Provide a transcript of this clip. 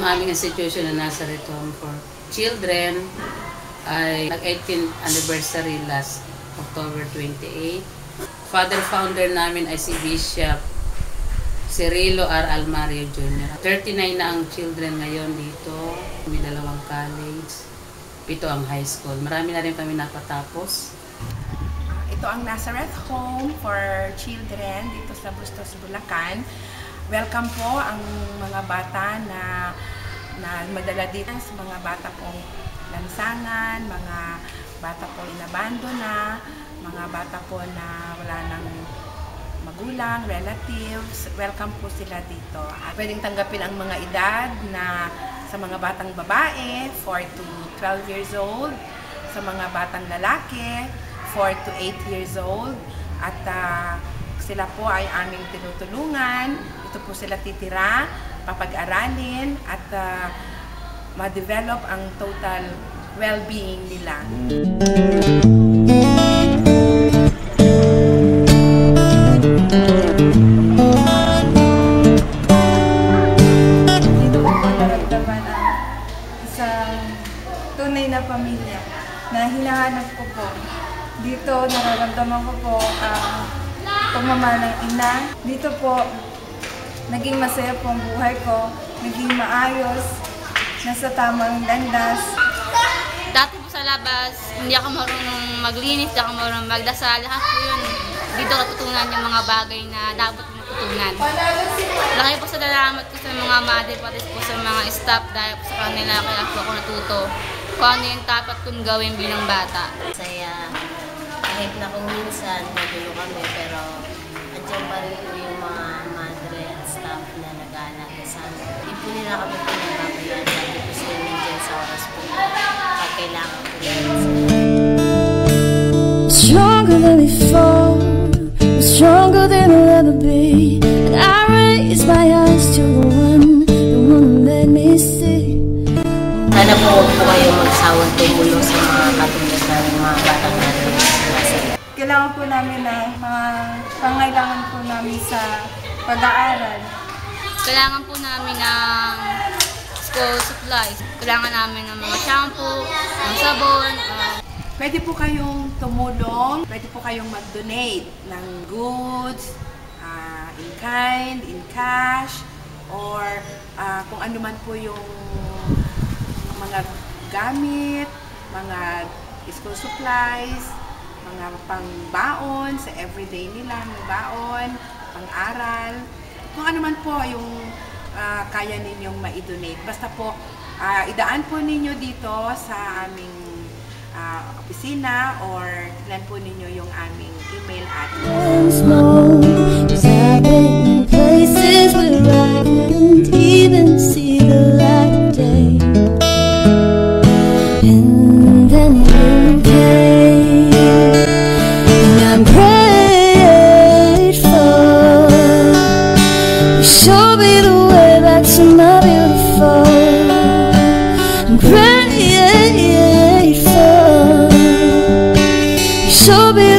Yung aming institution na Nazareth Home for Children ay nag-18th anniversary last October 28. Father founder namin ay si Bishop Cirilo R. Almario Jr. 39 na ang children ngayon dito. May 2 college, 7 ang high school. Marami na rin kami napatapos. Ito ang Nazareth Home for Children dito sa Bustos, Bulacan. Welcome po ang mga bata na madala dito, sa mga bata pong lansangan, mga bata po inabandona, mga bata po na wala nang magulang, relatives. Welcome po sila dito. At pwedeng tanggapin ang mga edad na sa mga batang babae, 4 to 12 years old, sa mga batang lalaki, 4 to 8 years old. At sila po ay aming tinutulungan. Ito po sila titira, papag-aralin, at ma-develop ang total well-being nila. Dito ko naramdaman ang isang tunay na pamilya na hinahanap ko po. Dito nararamdaman ko po ang pagmamahal ng ina. Dito po naging masaya po ang buhay ko, naging maayos, nasa tamang landas. Dati po sa labas, hindi ako marunong maglinis, hindi ako marunong magdasal. Lahat po yun, dito natutunan yung mga bagay na dapat matutunan. Laki po sa salamat ko sa mga mother, pati po sa mga staff dahil po sa kanila kaya po ako natuto kung ano yung dapat kong gawin bilang bata. Saya, kahit na kung minsan magulo kami, pero andyan pa rin po yung mga madre at staff na nag-aalaga sa amin. Hindi po nila kami pinababayaan, sabi po sila nandiyan sa oras po pag kailangan po nila sila. Stronger than before, stronger than I'll ever be. And I raise my eyes to the one who let me see. Sana po huwag po kayong magsawang tumulo sa mga katulad ng mga batang natin. Kailangan po namin na mga pangailangan po namin sa pag-aaral. Kailangan po namin ng school supplies. Kailangan namin ng mga shampoo, ng sabon. Pwede po kayong tumulong, pwede po kayong mag-donate ng goods, in kind, in cash, or kung ano man po yung mga gamit, mga school supplies, mga pang-baon sa everyday nila, mga baon, pang-aral, kung ano man po yung kaya ninyong ma-donate. Basta po, idaan po ninyo dito sa aming opisina or tignan po ninyo yung aming email address. I've been in places where I didn't even see the light of day. And then you came, and I'm grateful. You showed me the way back to my beautiful. I'm grateful. You showed me